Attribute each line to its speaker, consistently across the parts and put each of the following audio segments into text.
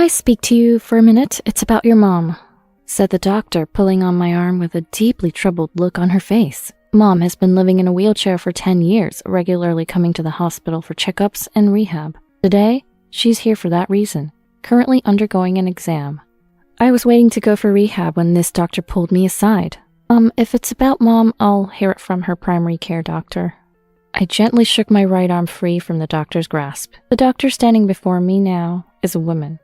Speaker 1: I speak to you for a minute? It's about your mom," said the doctor, pulling on my arm with a deeply troubled look on her face. Mom has been living in a wheelchair for 10 years, regularly coming to the hospital for checkups and rehab. Today, she's here for that reason, currently undergoing an exam. I was waiting to go for rehab when this doctor pulled me aside. If it's about Mom, I'll hear it from her primary care doctor." I gently shook my right arm free from the doctor's grasp. The doctor standing before me now is a woman,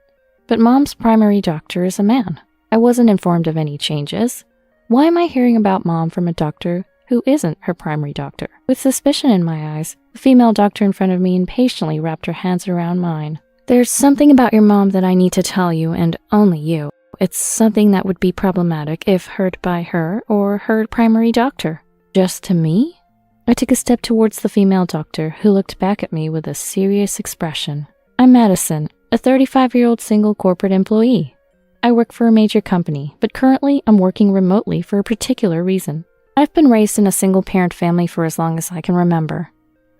Speaker 1: but Mom's primary doctor is a man. I wasn't informed of any changes. Why am I hearing about Mom from a doctor who isn't her primary doctor? With suspicion in my eyes, the female doctor in front of me impatiently wrapped her hands around mine. "There's something about your mom that I need to tell you, and only you. It's something that would be problematic if heard by her or her primary doctor." "Just to me?" I took a step towards the female doctor, who looked back at me with a serious expression. "I'm Madison, a 35-year-old single corporate employee. I work for a major company, but currently I'm working remotely for a particular reason. I've been raised in a single-parent family for as long as I can remember.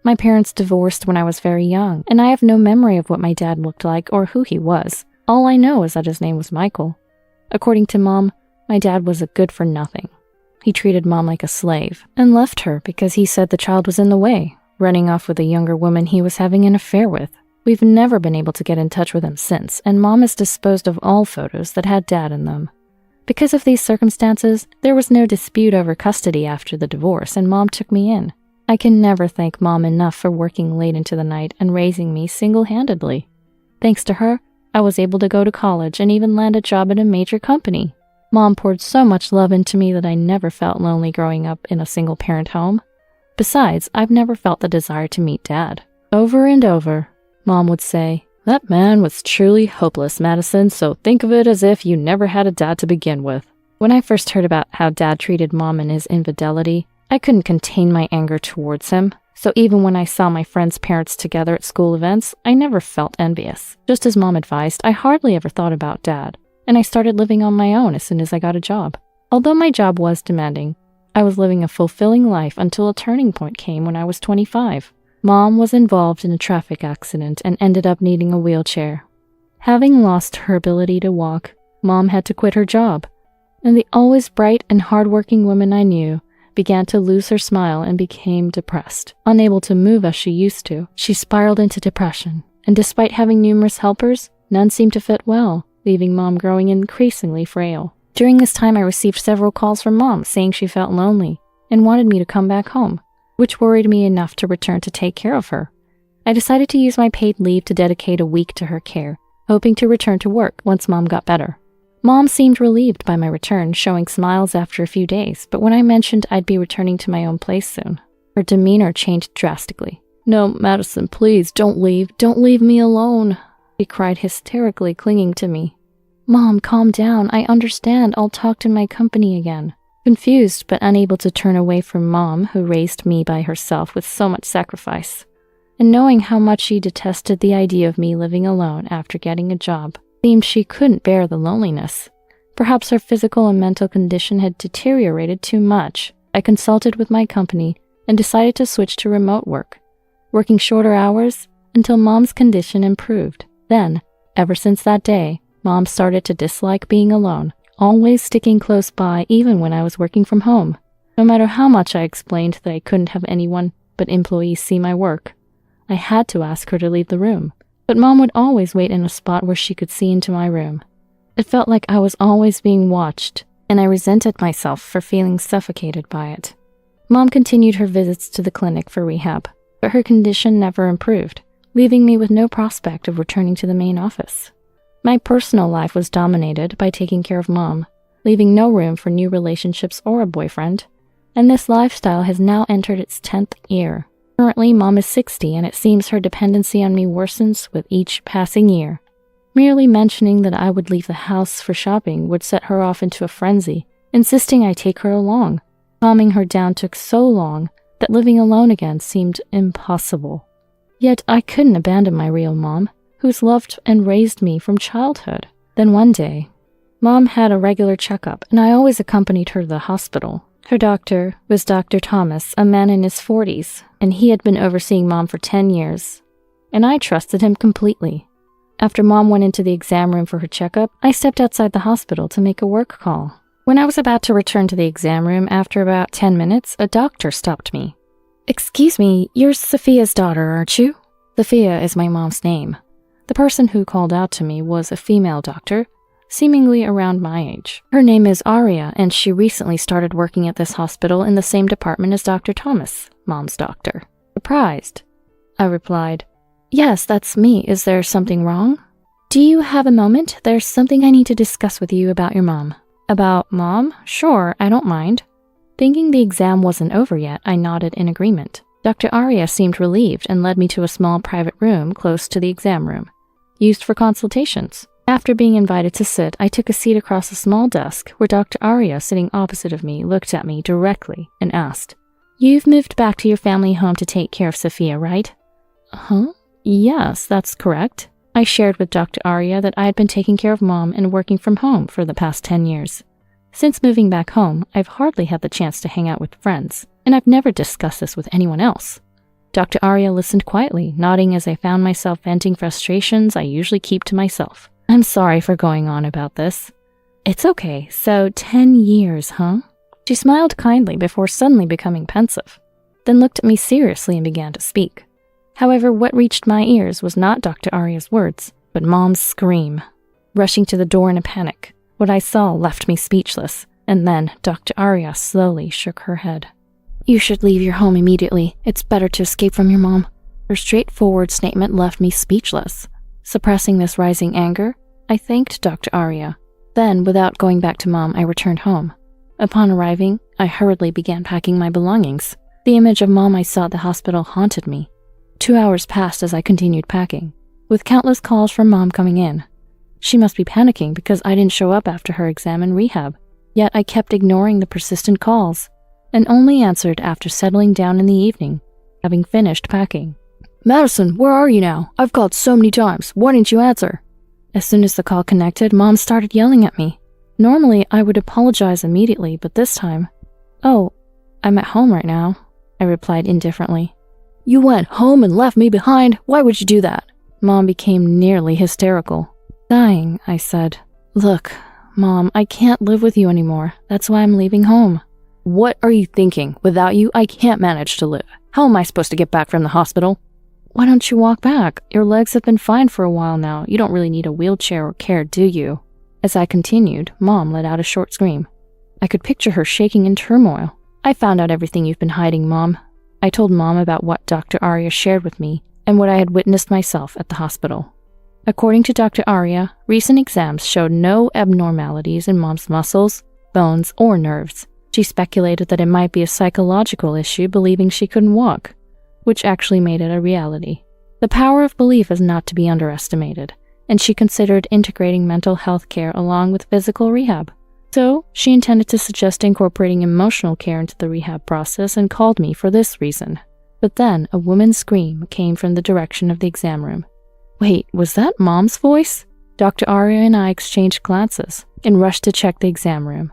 Speaker 1: My parents divorced when I was very young, and I have no memory of what my dad looked like or who he was. All I know is that his name was Michael. According to Mom, my dad was a good-for-nothing. He treated Mom like a slave and left her because he said the child was in the way, running off with a younger woman he was having an affair with. We've never been able to get in touch with him since, and Mom has disposed of all photos that had Dad in them. Because of these circumstances, there was no dispute over custody after the divorce, and Mom took me in. I can never thank Mom enough for working late into the night and raising me single-handedly. Thanks to her, I was able to go to college and even land a job at a major company. Mom poured so much love into me that I never felt lonely growing up in a single-parent home. Besides, I've never felt the desire to meet Dad. Over and over, Mom would say, "That man was truly hopeless, Madison, so think of it as if you never had a dad to begin with." When I first heard about how Dad treated Mom and his infidelity, I couldn't contain my anger towards him. So even when I saw my friends' parents together at school events, I never felt envious. Just as Mom advised, I hardly ever thought about Dad, and I started living on my own as soon as I got a job. Although my job was demanding, I was living a fulfilling life until a turning point came when I was 25. Mom was involved in a traffic accident and ended up needing a wheelchair. Having lost her ability to walk, Mom had to quit her job, and the always bright and hardworking woman I knew began to lose her smile and became depressed. Unable to move as she used to, she spiraled into depression, and despite having numerous helpers, none seemed to fit well, leaving Mom growing increasingly frail. During this time, I received several calls from Mom saying she felt lonely and wanted me to come back home, which worried me enough to return to take care of her. I decided to use my paid leave to dedicate a week to her care, hoping to return to work once Mom got better. Mom seemed relieved by my return, showing smiles after a few days, but when I mentioned I'd be returning to my own place soon, her demeanor changed drastically. "No, Madison, please, don't leave. Don't leave me alone," she cried hysterically, clinging to me. "Mom, calm down. I understand. I'll talk to my company again." Confused but unable to turn away from Mom, who raised me by herself with so much sacrifice, and knowing how much she detested the idea of me living alone after getting a job, seemed she couldn't bear the loneliness. Perhaps her physical and mental condition had deteriorated too much. I consulted with my company and decided to switch to remote work, working shorter hours until Mom's condition improved. Then, ever since that day, Mom started to dislike being alone, always sticking close by even when I was working from home. No matter how much I explained that I couldn't have anyone but employees see my work, I had to ask her to leave the room. But Mom would always wait in a spot where she could see into my room. It felt like I was always being watched, and I resented myself for feeling suffocated by it. Mom continued her visits to the clinic for rehab, but her condition never improved, leaving me with no prospect of returning to the main office. My personal life was dominated by taking care of Mom, leaving no room for new relationships or a boyfriend, and this lifestyle has now entered its 10th year. Currently, Mom is 60, and it seems her dependency on me worsens with each passing year. Merely mentioning that I would leave the house for shopping would set her off into a frenzy, insisting I take her along. Calming her down took so long that living alone again seemed impossible. Yet I couldn't abandon my real Mom, who's loved and raised me from childhood. Then one day, Mom had a regular checkup, and I always accompanied her to the hospital. Her doctor was Dr. Thomas, a man in his 40s, and he had been overseeing Mom for 10 years, and I trusted him completely. After Mom went into the exam room for her checkup, I stepped outside the hospital to make a work call. When I was about to return to the exam room after about 10 minutes, a doctor stopped me. "Excuse me, you're Sophia's daughter, aren't you?" Sophia is my mom's name. The person who called out to me was a female doctor, seemingly around my age. Her name is Aria, and she recently started working at this hospital in the same department as Dr. Thomas, Mom's doctor. Surprised, I replied, "Yes, that's me. Is there something wrong?" "Do you have a moment? There's something I need to discuss with you about your mom." "About Mom? Sure, I don't mind." Thinking the exam wasn't over yet, I nodded in agreement. Dr. Aria seemed relieved and led me to a small private room close to the exam room, used for consultations. After being invited to sit, I took a seat across a small desk where Dr. Aria, sitting opposite of me, looked at me directly and asked, "You've moved back to your family home to take care of Sophia, right?" "Huh? Yes, that's correct." I shared with Dr. Aria that I had been taking care of Mom and working from home for the past 10 years. Since moving back home, I've hardly had the chance to hang out with friends, and I've never discussed this with anyone else. Dr. Aria listened quietly, nodding as I found myself venting frustrations I usually keep to myself. "I'm sorry for going on about this." "It's okay. So 10 years, huh?" She smiled kindly before suddenly becoming pensive, then looked at me seriously and began to speak. However, what reached my ears was not Dr. Aria's words, but Mom's scream. Rushing to the door in a panic, what I saw left me speechless, and then Dr. Aria slowly shook her head. "You should leave your home immediately. It's better to escape from your mom." Her straightforward statement left me speechless. Suppressing this rising anger, I thanked Dr. Aria. Then, without going back to Mom, I returned home. Upon arriving, I hurriedly began packing my belongings. The image of Mom I saw at the hospital haunted me. 2 hours passed as I continued packing, with countless calls from Mom coming in. She must be panicking because I didn't show up after her exam and rehab, yet I kept ignoring the persistent calls, and only answered after settling down in the evening, having finished packing. "Madison, where are you now? I've called so many times. Why didn't you answer?" As soon as the call connected, Mom started yelling at me. Normally, I would apologize immediately, but this time, "Oh, I'm at home right now," I replied indifferently. "You went home and left me behind? Why would you do that?" Mom became nearly hysterical. Sighing, I said, "Look, Mom, I can't live with you anymore. That's why I'm leaving home." "What are you thinking? Without you, I can't manage to live. How am I supposed to get back from the hospital?" "Why don't you walk back? Your legs have been fine for a while now. You don't really need a wheelchair or care, do you?" As I continued, Mom let out a short scream. I could picture her shaking in turmoil. "I found out everything you've been hiding, Mom." I told Mom about what Dr. Aria shared with me and what I had witnessed myself at the hospital. According to Dr. Aria, recent exams showed no abnormalities in Mom's muscles, bones, or nerves. She speculated that it might be a psychological issue, believing she couldn't walk, which actually made it a reality. The power of belief is not to be underestimated, and she considered integrating mental health care along with physical rehab. So, she intended to suggest incorporating emotional care into the rehab process and called me for this reason. But then, a woman's scream came from the direction of the exam room. Wait, was that Mom's voice? Dr. Aria and I exchanged glances and rushed to check the exam room.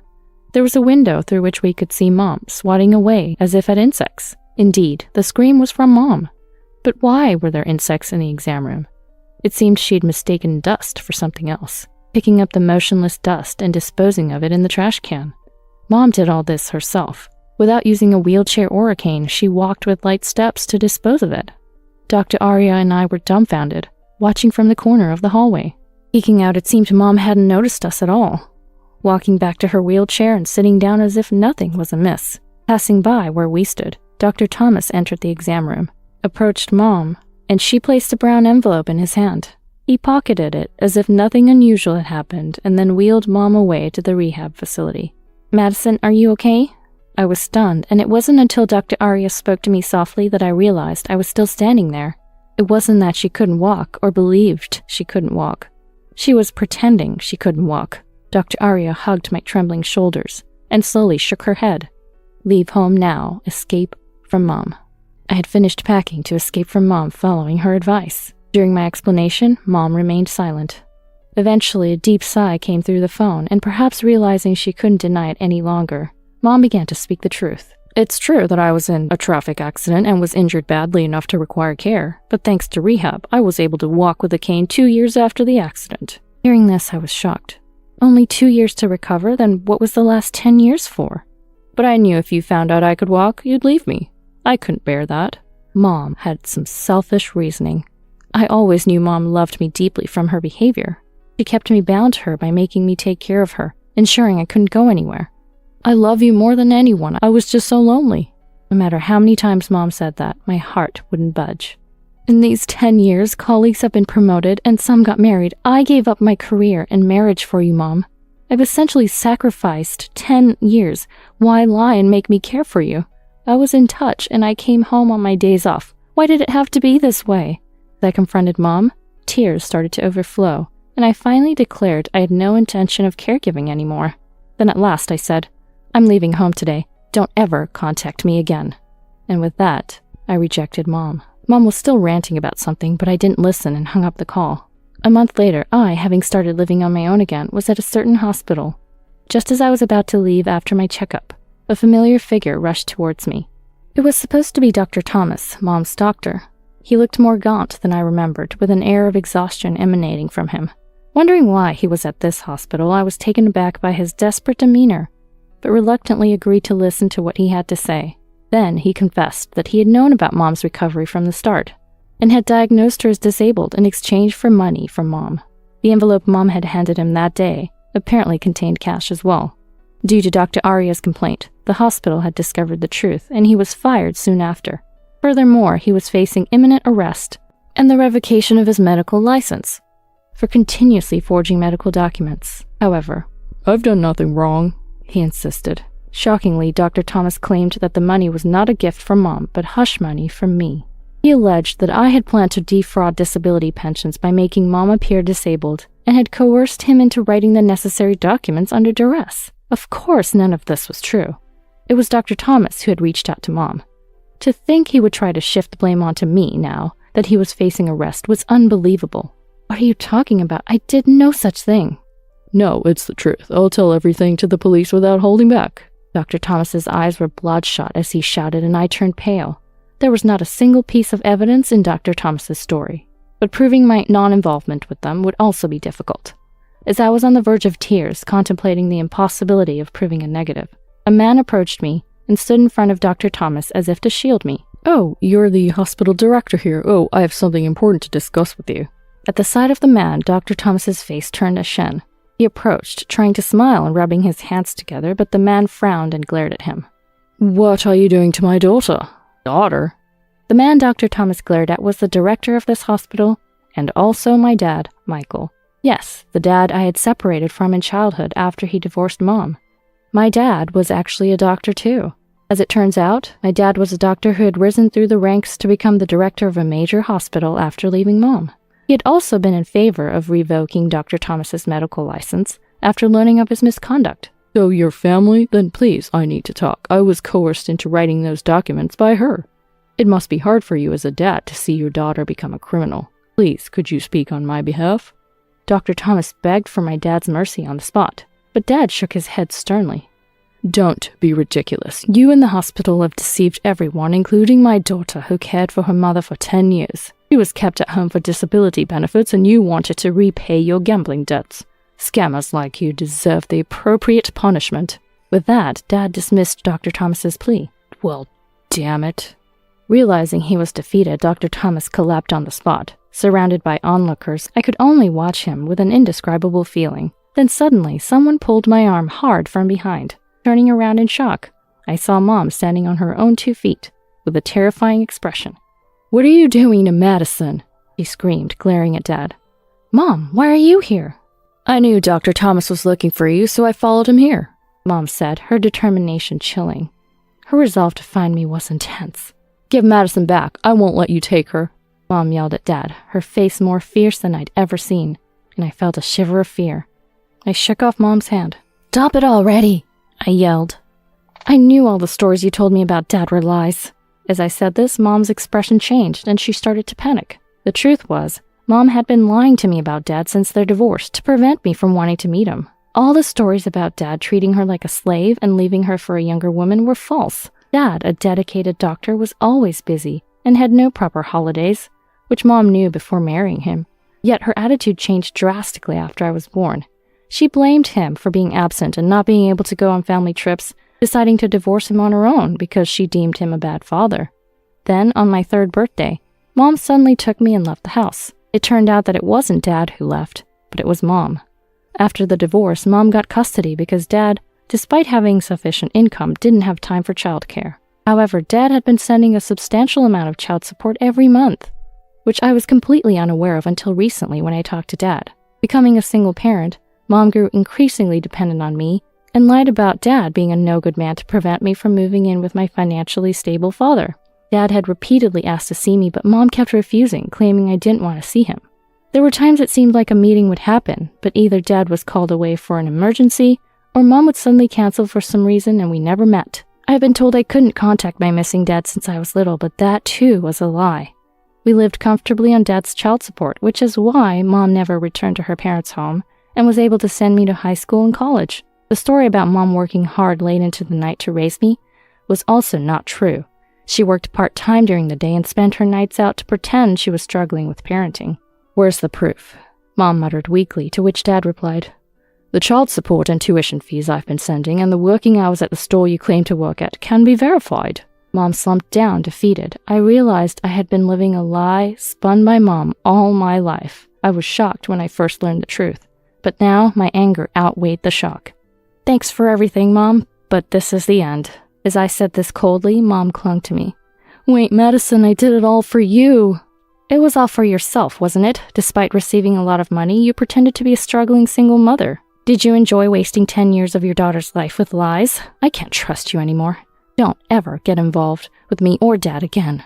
Speaker 1: There was a window through which we could see Mom swatting away as if at insects. Indeed, the scream was from Mom. But why were there insects in the exam room? It seemed she'd mistaken dust for something else, picking up the motionless dust and disposing of it in the trash can. Mom did all this herself. Without using a wheelchair or a cane, she walked with light steps to dispose of it. Dr. Aria and I were dumbfounded, watching from the corner of the hallway. Peeking out, it seemed Mom hadn't noticed us at all, walking back to her wheelchair and sitting down as if nothing was amiss. Passing by where we stood, Dr. Thomas entered the exam room, approached Mom, and she placed a brown envelope in his hand. He pocketed it as if nothing unusual had happened and then wheeled Mom away to the rehab facility. "Madison, are you okay?" I was stunned, and it wasn't until Dr. Aria spoke to me softly that I realized I was still standing there. It wasn't that she couldn't walk or believed she couldn't walk. She was pretending she couldn't walk. Dr. Aria hugged my trembling shoulders and slowly shook her head. Leave home now, escape from Mom. I had finished packing to escape from Mom following her advice. During my explanation, Mom remained silent. Eventually, a deep sigh came through the phone, and perhaps realizing she couldn't deny it any longer, Mom began to speak the truth. It's true that I was in a traffic accident and was injured badly enough to require care, but thanks to rehab, I was able to walk with a cane 2 years after the accident. Hearing this, I was shocked. Only 2 years to recover? Then what was the last 10 years for? But I knew if you found out I could walk, you'd leave me. I couldn't bear that. Mom had some selfish reasoning. I always knew Mom loved me deeply from her behavior. She kept me bound to her by making me take care of her, ensuring I couldn't go anywhere. I love you more than anyone. I was just so lonely. No matter how many times Mom said that, my heart wouldn't budge. In these 10 years, colleagues have been promoted and some got married. I gave up my career and marriage for you, Mom. I've essentially sacrificed 10 years. Why lie and make me care for you? I was in touch and I came home on my days off. Why did it have to be this way? As I confronted Mom, tears started to overflow, and I finally declared I had no intention of caregiving anymore. Then at last I said, I'm leaving home today. Don't ever contact me again. And with that, I rejected Mom. Mom was still ranting about something, but I didn't listen and hung up the call. A month later, I, having started living on my own again, was at a certain hospital. Just as I was about to leave after my checkup, a familiar figure rushed towards me. It was supposed to be Dr. Thomas, Mom's doctor. He looked more gaunt than I remembered, with an air of exhaustion emanating from him. Wondering why he was at this hospital, I was taken aback by his desperate demeanor, but reluctantly agreed to listen to what he had to say. Then he confessed that he had known about Mom's recovery from the start, and had diagnosed her as disabled in exchange for money from Mom. The envelope Mom had handed him that day apparently contained cash as well. Due to Dr. Aria's complaint, the hospital had discovered the truth, and he was fired soon after. Furthermore, he was facing imminent arrest and the revocation of his medical license for continuously forging medical documents. However, I've done nothing wrong, he insisted. Shockingly, Dr. Thomas claimed that the money was not a gift from Mom, but hush money from me. He alleged that I had planned to defraud disability pensions by making Mom appear disabled, and had coerced him into writing the necessary documents under duress. Of course, none of this was true. It was Dr. Thomas who had reached out to Mom. To think he would try to shift the blame onto me now that he was facing arrest was unbelievable. What are you talking about? I did no such thing. No, it's the truth. I'll tell everything to the police without holding back. Dr. Thomas's eyes were bloodshot as he shouted, and I turned pale. There was not a single piece of evidence in Dr. Thomas's story, but proving my non-involvement with them would also be difficult. As I was on the verge of tears, contemplating the impossibility of proving a negative, a man approached me and stood in front of Dr. Thomas as if to shield me. Oh, you're the hospital director here. Oh, I have something important to discuss with you. At the sight of the man, Dr. Thomas's face turned ashen. He approached, trying to smile and rubbing his hands together, but the man frowned and glared at him. What are you doing to my daughter? Daughter? The man Dr. Thomas glared at was the director of this hospital, and also my dad, Michael. Yes, the dad I had separated from in childhood after he divorced Mom. My dad was actually a doctor too. As it turns out, my dad was a doctor who had risen through the ranks to become the director of a major hospital after leaving Mom. He had also been in favor of revoking Dr. Thomas's medical license after learning of his misconduct. So your family? Then please, I need to talk. I was coerced into writing those documents by her. It must be hard for you as a dad to see your daughter become a criminal. Please, could you speak on my behalf? Dr. Thomas begged for my dad's mercy on the spot, but Dad shook his head sternly. Don't be ridiculous. You and the hospital have deceived everyone, including my daughter, who cared for her mother for 10 years. She was kept at home for disability benefits, and you wanted to repay your gambling debts. Scammers like you deserve the appropriate punishment. With that, Dad dismissed Dr. Thomas's plea. Well, damn it. Realizing he was defeated, Dr. Thomas collapsed on the spot. Surrounded by onlookers, I could only watch him with an indescribable feeling. Then suddenly, someone pulled my arm hard from behind. Turning around in shock, I saw Mom standing on her own 2 feet, with a terrifying expression. What are you doing to Madison? She screamed, glaring at Dad. Mom, why are you here? I knew Dr. Thomas was looking for you, so I followed him here, Mom said, her determination chilling. Her resolve to find me was intense. Give Madison back. I won't let you take her, Mom yelled at Dad, her face more fierce than I'd ever seen, and I felt a shiver of fear. I shook off Mom's hand. Stop it already, I yelled. I knew all the stories you told me about Dad were lies. As I said this, Mom's expression changed, and she started to panic. The truth was, Mom had been lying to me about Dad since their divorce to prevent me from wanting to meet him. All the stories about Dad treating her like a slave and leaving her for a younger woman were false. Dad, a dedicated doctor, was always busy and had no proper holidays, which Mom knew before marrying him. Yet her attitude changed drastically after I was born. She blamed him for being absent and not being able to go on family trips, deciding to divorce him on her own because she deemed him a bad father. Then, on my 3rd birthday, Mom suddenly took me and left the house. It turned out that it wasn't Dad who left, but it was Mom. After the divorce, Mom got custody because Dad, despite having sufficient income, didn't have time for childcare. However, Dad had been sending a substantial amount of child support every month, which I was completely unaware of until recently when I talked to Dad. Becoming a single parent, Mom grew increasingly dependent on me and lied about Dad being a no-good man to prevent me from moving in with my financially stable father. Dad had repeatedly asked to see me, but Mom kept refusing, claiming I didn't want to see him. There were times it seemed like a meeting would happen, but either Dad was called away for an emergency, or Mom would suddenly cancel for some reason and we never met. I had been told I couldn't contact my missing dad since I was little, but that too was a lie. We lived comfortably on Dad's child support, which is why Mom never returned to her parents' home and was able to send me to high school and college. The story about Mom working hard late into the night to raise me was also not true. She worked part-time during the day and spent her nights out to pretend she was struggling with parenting. "Where's the proof?" Mom muttered weakly, to which Dad replied, "The child support and tuition fees I've been sending and the working hours at the store you claim to work at can be verified." Mom slumped down, defeated. I realized I had been living a lie spun by Mom all my life. I was shocked when I first learned the truth, but now my anger outweighed the shock. "Thanks for everything, Mom, but this is the end." As I said this coldly, Mom clung to me. "Wait, Madison, I did it all for you." "It was all for yourself, wasn't it? Despite receiving a lot of money, you pretended to be a struggling single mother. Did you enjoy wasting 10 years of your daughter's life with lies? I can't trust you anymore. Don't ever get involved with me or Dad again."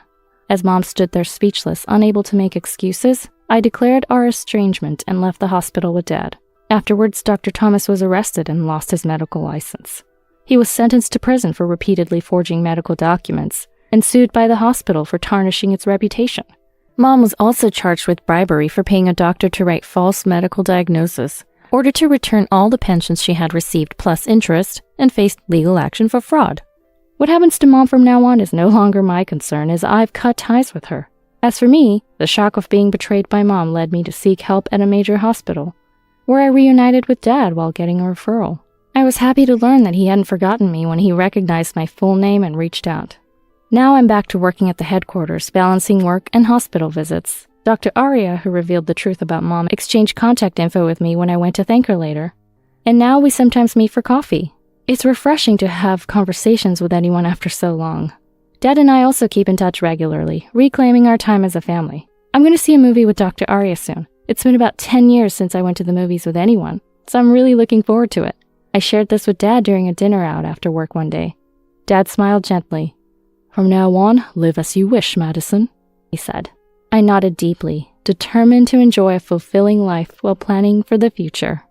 Speaker 1: As Mom stood there speechless, unable to make excuses, I declared our estrangement and left the hospital with Dad. Afterwards, Dr. Thomas was arrested and lost his medical license. He was sentenced to prison for repeatedly forging medical documents and sued by the hospital for tarnishing its reputation. Mom was also charged with bribery for paying a doctor to write false medical diagnoses, ordered to return all the pensions she had received plus interest, and faced legal action for fraud. What happens to Mom from now on is no longer my concern, as I've cut ties with her. As for me, the shock of being betrayed by Mom led me to seek help at a major hospital, where I reunited with Dad while getting a referral. I was happy to learn that he hadn't forgotten me when he recognized my full name and reached out. Now I'm back to working at the headquarters, balancing work and hospital visits. Dr. Arya, who revealed the truth about Mom, exchanged contact info with me when I went to thank her later. And now we sometimes meet for coffee. It's refreshing to have conversations with anyone after so long. Dad and I also keep in touch regularly, reclaiming our time as a family. I'm going to see a movie with Dr. Arya soon. It's been about 10 years since I went to the movies with anyone, so I'm really looking forward to it. I shared this with Dad during a dinner out after work one day. Dad smiled gently. "From now on, live as you wish, Madison," he said. I nodded deeply, determined to enjoy a fulfilling life while planning for the future.